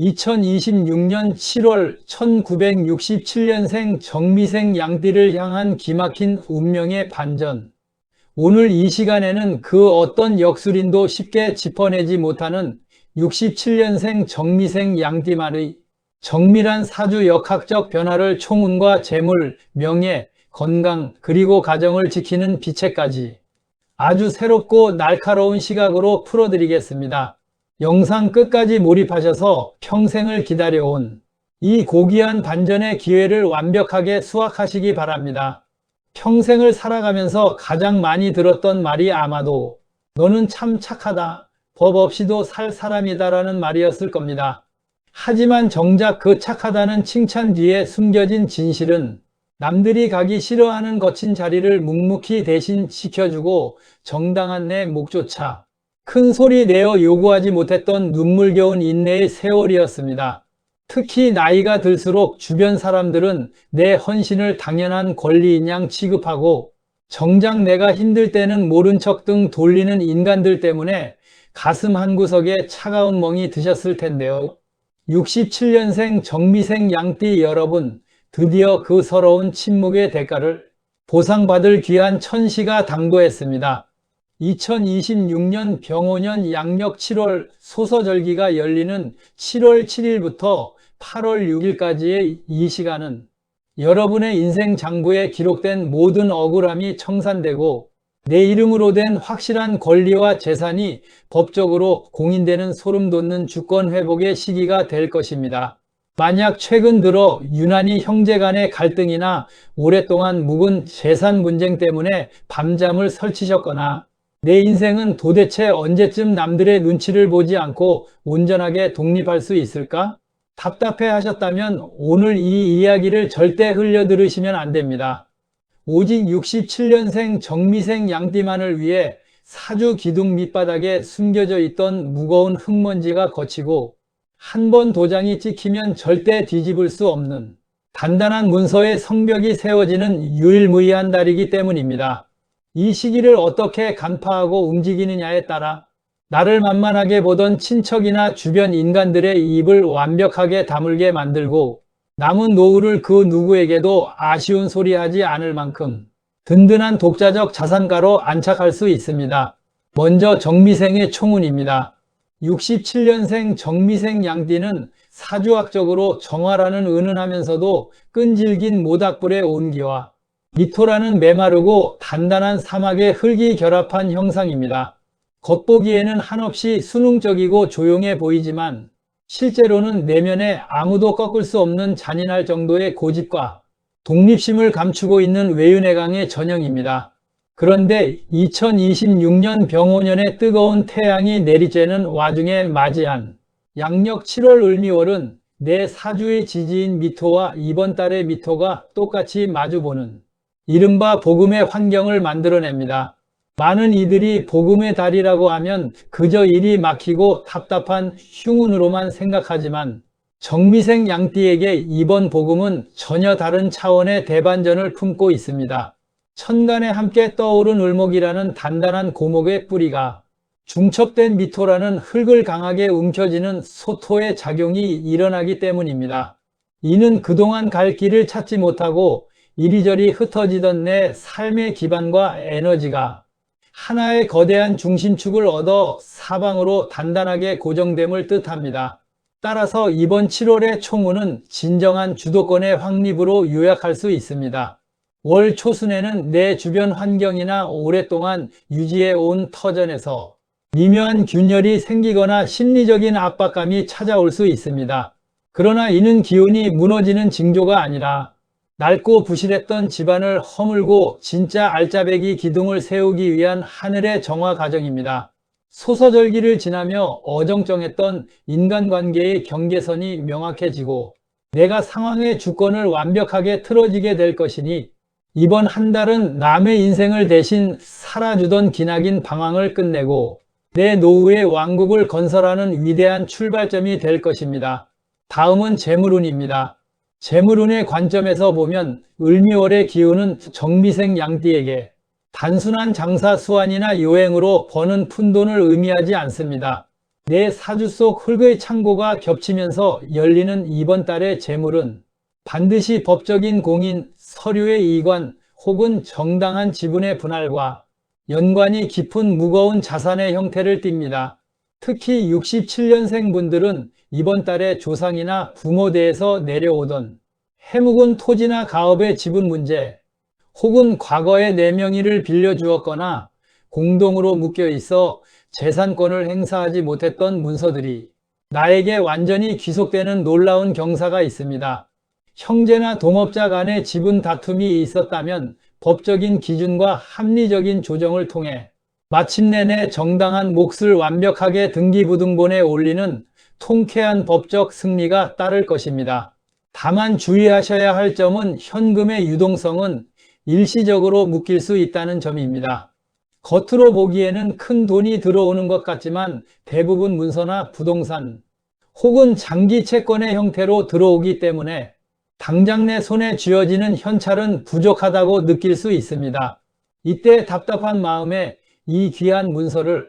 2026년 7월 1967년생 정미생 양띠를 향한 기막힌 운명의 반전. 오늘 이 시간에는 그 어떤 역술인도 쉽게 짚어내지 못하는 67년생 정미생 양띠만의 정밀한 사주 역학적 변화를 총운과 재물, 명예, 건강, 그리고 가정을 지키는 비책까지 아주 새롭고 날카로운 시각으로 풀어드리겠습니다. 영상 끝까지 몰입하셔서 평생을 기다려온 이 고귀한 반전의 기회를 완벽하게 수확하시기 바랍니다. 평생을 살아가면서 가장 많이 들었던 말이 아마도 너는 참 착하다, 법 없이도 살 사람이다라는 말이었을 겁니다. 하지만 정작 그 착하다는 칭찬 뒤에 숨겨진 진실은 남들이 가기 싫어하는 거친 자리를 묵묵히 대신 지켜주고 정당한 내 목조차 큰 소리 내어 요구하지 못했던 눈물겨운 인내의 세월이었습니다. 특히 나이가 들수록 주변 사람들은 내 헌신을 당연한 권리인 양 취급하고 정작 내가 힘들 때는 모른 척 등 돌리는 인간들 때문에 가슴 한구석에 차가운 멍이 드셨을 텐데요. 67년생 정미생 양띠 여러분, 드디어 그 서러운 침묵의 대가를 보상받을 귀한 천시가 당도했습니다. 2026년 병오년 양력 7월 소서절기가 열리는 7월 7일부터 8월 6일까지의 이 시간은 여러분의 인생 장부에 기록된 모든 억울함이 청산되고 내 이름으로 된 확실한 권리와 재산이 법적으로 공인되는 소름 돋는 주권 회복의 시기가 될 것입니다. 만약 최근 들어 유난히 형제 간의 갈등이나 오랫동안 묵은 재산 분쟁 때문에 밤잠을 설치셨거나 내 인생은 도대체 언제쯤 남들의 눈치를 보지 않고 온전하게 독립할 수 있을까? 답답해 하셨다면 오늘 이 이야기를 절대 흘려 들으시면 안 됩니다. 오직 67년생 정미생 양띠만을 위해 사주 기둥 밑바닥에 숨겨져 있던 무거운 흙먼지가 걷히고 한 번 도장이 찍히면 절대 뒤집을 수 없는 단단한 문서의 성벽이 세워지는 유일무이한 달이기 때문입니다. 이 시기를 어떻게 간파하고 움직이느냐에 따라 나를 만만하게 보던 친척이나 주변 인간들의 입을 완벽하게 다물게 만들고 남은 노후를 그 누구에게도 아쉬운 소리 하지 않을 만큼 든든한 독자적 자산가로 안착할 수 있습니다. 먼저 정미생의 총운입니다. 67년생 정미생 양띠는 사주학적으로 정화라는 은은하면서도 끈질긴 모닥불의 온기와 미토라는 메마르고 단단한 사막의 흙이 결합한 형상입니다. 겉보기에는 한없이 순응적이고 조용해 보이지만 실제로는 내면에 아무도 꺾을 수 없는 잔인할 정도의 고집과 독립심을 감추고 있는 외유내강의 전형입니다. 그런데 2026년 병오년의 뜨거운 태양이 내리쬐는 와중에 맞이한 양력 7월 을미월은 내 사주의 지지인 미토와 이번 달의 미토가 똑같이 마주보는 이른바 복음의 환경을 만들어냅니다. 많은 이들이 복음의 달이라고 하면 그저 일이 막히고 답답한 흉운으로만 생각하지만 정미생 양띠에게 이번 복음은 전혀 다른 차원의 대반전을 품고 있습니다. 천간에 함께 떠오른 을목이라는 단단한 고목의 뿌리가 중첩된 미토라는 흙을 강하게 움켜쥐는 소토의 작용이 일어나기 때문입니다. 이는 그동안 갈 길을 찾지 못하고 이리저리 흩어지던 내 삶의 기반과 에너지가 하나의 거대한 중심축을 얻어 사방으로 단단하게 고정됨을 뜻합니다. 따라서 이번 7월의 총운은 진정한 주도권의 확립으로 요약할 수 있습니다. 월 초순에는 내 주변 환경이나 오랫동안 유지해온 터전에서 미묘한 균열이 생기거나 심리적인 압박감이 찾아올 수 있습니다. 그러나 이는 기운이 무너지는 징조가 아니라 낡고 부실했던 집안을 허물고 진짜 알짜배기 기둥을 세우기 위한 하늘의 정화 과정입니다. 소서절기를 지나며 어정쩡했던 인간관계의 경계선이 명확해지고 내가 상황의 주권을 완벽하게 틀어지게 될 것이니 이번 한 달은 남의 인생을 대신 살아주던 기나긴 방황을 끝내고 내 노후의 왕국을 건설하는 위대한 출발점이 될 것입니다. 다음은 재물운입니다. 재물운의 관점에서 보면 을미월의 기운은 정미생 양띠에게 단순한 장사 수완이나 요행으로 버는 푼돈을 의미하지 않습니다. 내 사주 속 흙의 창고가 겹치면서 열리는 이번 달의 재물은 반드시 법적인 공인, 서류의 이관 혹은 정당한 지분의 분할과 연관이 깊은 무거운 자산의 형태를 띱니다. 특히 67년생 분들은 이번 달에 조상이나 부모대에서 내려오던 해묵은 토지나 가업의 지분 문제, 혹은 과거에 내 명의를 빌려주었거나 공동으로 묶여 있어 재산권을 행사하지 못했던 문서들이 나에게 완전히 귀속되는 놀라운 경사가 있습니다. 형제나 동업자 간의 지분 다툼이 있었다면 법적인 기준과 합리적인 조정을 통해 마침내 내 정당한 몫을 완벽하게 등기부등본에 올리는 통쾌한 법적 승리가 따를 것입니다. 다만 주의하셔야 할 점은 현금의 유동성은 일시적으로 묶일 수 있다는 점입니다. 겉으로 보기에는 큰 돈이 들어오는 것 같지만 대부분 문서나 부동산 혹은 장기 채권의 형태로 들어오기 때문에 당장 내 손에 쥐어지는 현찰은 부족하다고 느낄 수 있습니다. 이때 답답한 마음에 이 귀한 문서를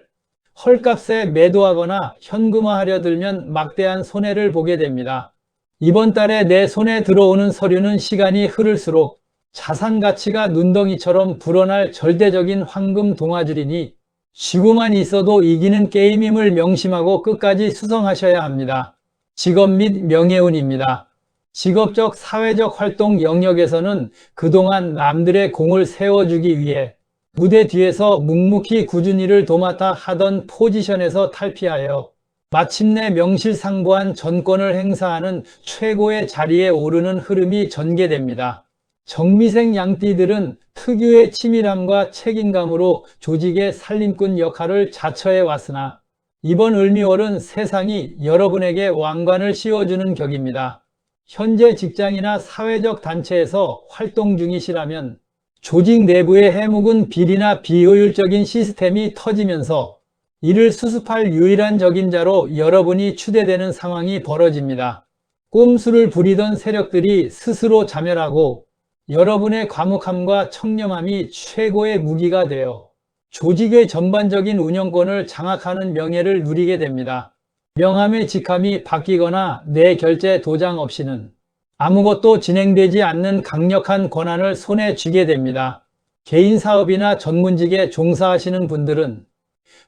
헐값에 매도하거나 현금화하려 들면 막대한 손해를 보게 됩니다. 이번 달에 내 손에 들어오는 서류는 시간이 흐를수록 자산 가치가 눈덩이처럼 불어날 절대적인 황금 동아줄이니 쥐고만 있어도 이기는 게임임을 명심하고 끝까지 수성하셔야 합니다. 직업 및 명예운입니다. 직업적 사회적 활동 영역에서는 그동안 남들의 공을 세워주기 위해 무대 뒤에서 묵묵히 꾸준히 일을 도맡아 하던 포지션에서 탈피하여 마침내 명실상부한 전권을 행사하는 최고의 자리에 오르는 흐름이 전개됩니다. 정미생 양띠들은 특유의 치밀함과 책임감으로 조직의 살림꾼 역할을 자처해 왔으나 이번 을미월은 세상이 여러분에게 왕관을 씌워주는 격입니다. 현재 직장이나 사회적 단체에서 활동 중이시라면 조직 내부의 해묵은 비리나 비효율적인 시스템이 터지면서 이를 수습할 유일한 적임자로 여러분이 추대되는 상황이 벌어집니다. 꼼수를 부리던 세력들이 스스로 자멸하고 여러분의 과묵함과 청렴함이 최고의 무기가 되어 조직의 전반적인 운영권을 장악하는 명예를 누리게 됩니다. 명함의 직함이 바뀌거나 내 결제 도장 없이는 아무것도 진행되지 않는 강력한 권한을 손에 쥐게 됩니다. 개인 사업이나 전문직에 종사하시는 분들은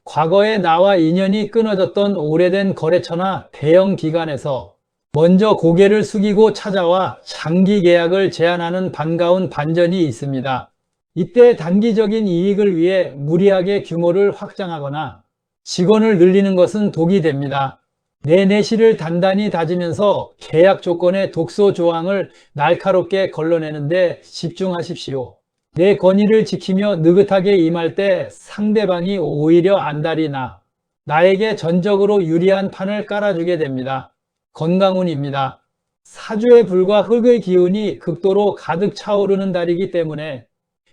과거에 나와 인연이 끊어졌던 오래된 거래처나 대형 기관에서 먼저 고개를 숙이고 찾아와 장기 계약을 제안하는 반가운 반전이 있습니다. 이때 단기적인 이익을 위해 무리하게 규모를 확장하거나 직원을 늘리는 것은 독이 됩니다. 내 내실을 단단히 다지면서 계약 조건의 독소 조항을 날카롭게 걸러내는데 집중하십시오. 내 권위를 지키며 느긋하게 임할 때 상대방이 오히려 안달이 나 나에게 전적으로 유리한 판을 깔아주게 됩니다. 건강운입니다. 사주의 불과 흙의 기운이 극도로 가득 차오르는 달이기 때문에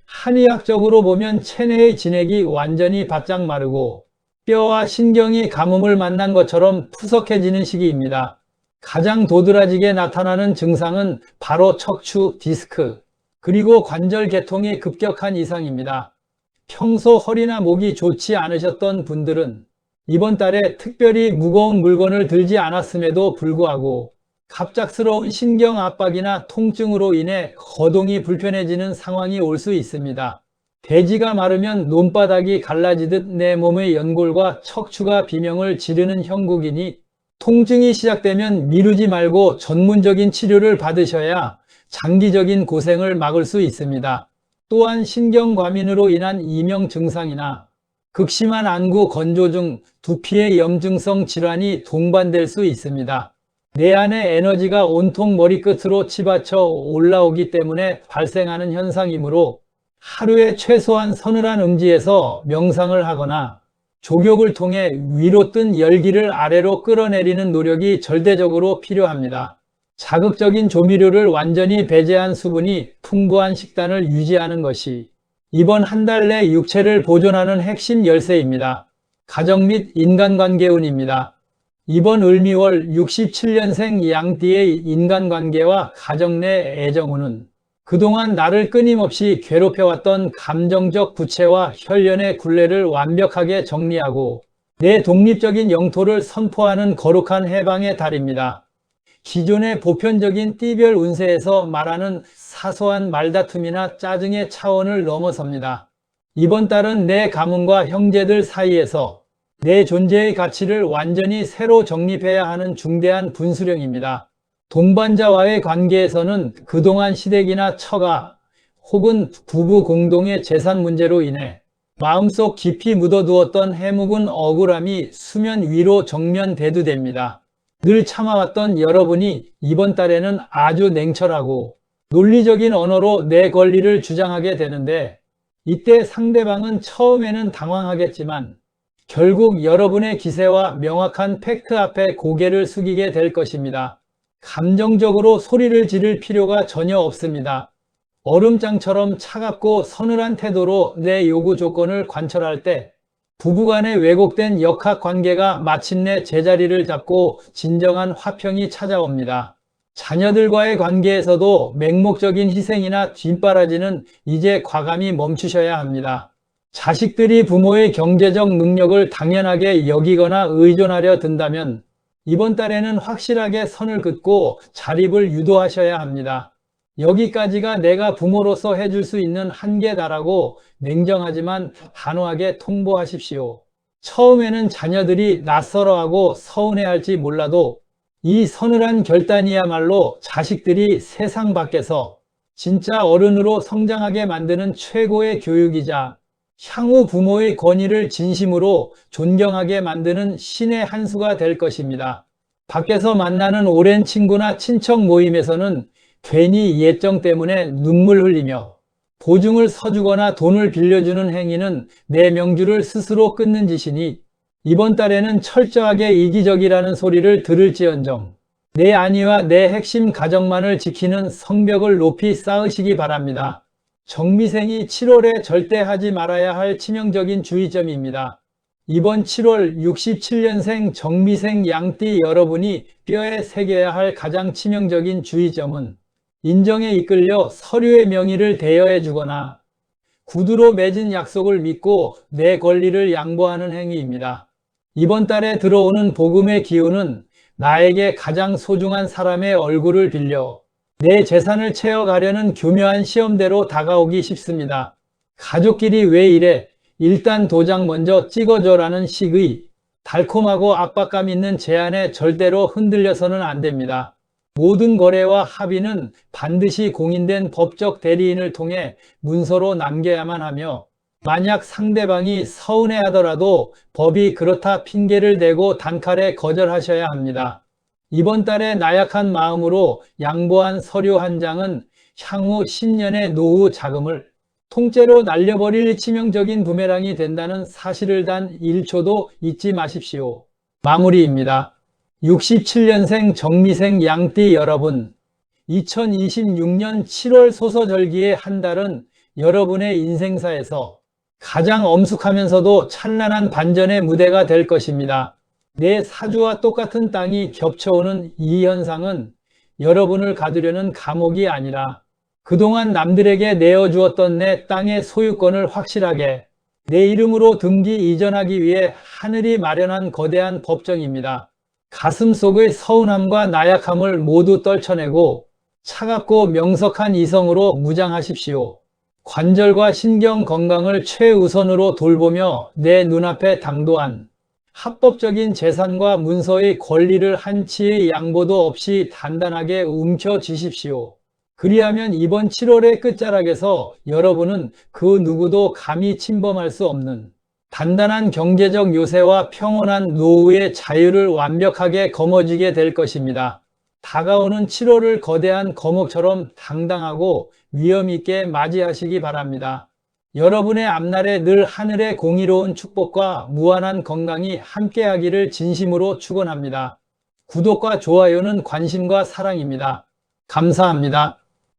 한의학적으로 보면 체내의 진액이 완전히 바짝 마르고 뼈와 신경이 가뭄을 만난 것처럼 푸석해지는 시기입니다. 가장 도드라지게 나타나는 증상은 바로 척추, 디스크, 그리고 관절 계통의 급격한 이상입니다. 평소 허리나 목이 좋지 않으셨던 분들은 이번 달에 특별히 무거운 물건을 들지 않았음에도 불구하고 갑작스러운 신경 압박이나 통증으로 인해 거동이 불편해지는 상황이 올 수 있습니다. 대지가 마르면 논바닥이 갈라지듯 내 몸의 연골과 척추가 비명을 지르는 형국이니 통증이 시작되면 미루지 말고 전문적인 치료를 받으셔야 장기적인 고생을 막을 수 있습니다. 또한 신경과민으로 인한 이명 증상이나 극심한 안구 건조증, 두피의 염증성 질환이 동반될 수 있습니다. 내 안의 에너지가 온통 머리끝으로 치받쳐 올라오기 때문에 발생하는 현상이므로 하루에 최소한 서늘한 음지에서 명상을 하거나 족욕을 통해 위로 뜬 열기를 아래로 끌어내리는 노력이 절대적으로 필요합니다. 자극적인 조미료를 완전히 배제한 수분이 풍부한 식단을 유지하는 것이 이번 한 달 내 육체를 보존하는 핵심 열쇠입니다. 가정 및 인간관계운입니다. 이번 을미월 67년생 양띠의 인간관계와 가정 내 애정운은 그동안 나를 끊임없이 괴롭혀왔던 감정적 부채와 혈연의 굴레를 완벽하게 정리하고 내 독립적인 영토를 선포하는 거룩한 해방의 달입니다. 기존의 보편적인 띠별 운세에서 말하는 사소한 말다툼이나 짜증의 차원을 넘어섭니다. 이번 달은 내 가문과 형제들 사이에서 내 존재의 가치를 완전히 새로 정립해야 하는 중대한 분수령입니다. 동반자와의 관계에서는 그동안 시댁이나 처가 혹은 부부 공동의 재산 문제로 인해 마음속 깊이 묻어두었던 해묵은 억울함이 수면 위로 정면 대두됩니다. 늘 참아왔던 여러분이 이번 달에는 아주 냉철하고 논리적인 언어로 내 권리를 주장하게 되는데, 이때 상대방은 처음에는 당황하겠지만 결국 여러분의 기세와 명확한 팩트 앞에 고개를 숙이게 될 것입니다. 감정적으로 소리를 지를 필요가 전혀 없습니다. 얼음장처럼 차갑고 서늘한 태도로 내 요구 조건을 관철할 때 부부간의 왜곡된 역학관계가 마침내 제자리를 잡고 진정한 화평이 찾아옵니다. 자녀들과의 관계에서도 맹목적인 희생이나 뒷바라지는 이제 과감히 멈추셔야 합니다. 자식들이 부모의 경제적 능력을 당연하게 여기거나 의존하려 든다면 이번 달에는 확실하게 선을 긋고 자립을 유도하셔야 합니다. 여기까지가 내가 부모로서 해줄 수 있는 한계다라고 냉정하지만 단호하게 통보하십시오. 처음에는 자녀들이 낯설어하고 서운해할지 몰라도 이 서늘한 결단이야말로 자식들이 세상 밖에서 진짜 어른으로 성장하게 만드는 최고의 교육이자 향후 부모의 권위를 진심으로 존경하게 만드는 신의 한 수가 될 것입니다. 밖에서 만나는 오랜 친구나 친척 모임에서는 괜히 예정 때문에 눈물 흘리며 보증을 서주거나 돈을 빌려주는 행위는 내 명주를 스스로 끊는 짓이니 이번 달에는 철저하게 이기적이라는 소리를 들을지언정 내 안위와 내 핵심 가정만을 지키는 성벽을 높이 쌓으시기 바랍니다. 정미생이 7월에 절대 하지 말아야 할 치명적인 주의점입니다. 이번 7월 67년생 정미생 양띠 여러분이 뼈에 새겨야 할 가장 치명적인 주의점은 인정에 이끌려 서류의 명의를 대여해 주거나 구두로 맺은 약속을 믿고 내 권리를 양보하는 행위입니다. 이번 달에 들어오는 복음의 기운은 나에게 가장 소중한 사람의 얼굴을 빌려 내 재산을 채워가려는 교묘한 시험대로 다가오기 쉽습니다. 가족끼리 왜 이래? 일단 도장 먼저 찍어줘라는 식의 달콤하고 압박감 있는 제안에 절대로 흔들려서는 안 됩니다. 모든 거래와 합의는 반드시 공인된 법적 대리인을 통해 문서로 남겨야만 하며, 만약 상대방이 서운해하더라도 법이 그렇다 핑계를 대고 단칼에 거절하셔야 합니다. 이번 달에 나약한 마음으로 양보한 서류 한 장은 향후 10년의 노후 자금을 통째로 날려버릴 치명적인 부메랑이 된다는 사실을 단 1초도 잊지 마십시오. 마무리입니다. 67년생 정미생 양띠 여러분, 2026년 7월 소서절기의 한 달은 여러분의 인생사에서 가장 엄숙하면서도 찬란한 반전의 무대가 될 것입니다. 내 사주와 똑같은 땅이 겹쳐오는 이 현상은 여러분을 가두려는 감옥이 아니라 그동안 남들에게 내어주었던 내 땅의 소유권을 확실하게 내 이름으로 등기 이전하기 위해 하늘이 마련한 거대한 법정입니다. 가슴 속의 서운함과 나약함을 모두 떨쳐내고 차갑고 명석한 이성으로 무장하십시오. 관절과 신경 건강을 최우선으로 돌보며 내 눈앞에 당도한 합법적인 재산과 문서의 권리를 한치의 양보도 없이 단단하게 움켜쥐십시오. 그리하면 이번 7월의 끝자락에서 여러분은 그 누구도 감히 침범할 수 없는 단단한 경제적 요새와 평온한 노후의 자유를 완벽하게 거머쥐게 될 것입니다. 다가오는 7월을 거대한 거목처럼 당당하고 위엄있게 맞이하시기 바랍니다. 여러분의 앞날에 늘 하늘의 공의로운 축복과 무한한 건강이 함께하기를 진심으로 축원합니다. 구독과 좋아요는 관심과 사랑입니다. 감사합니다.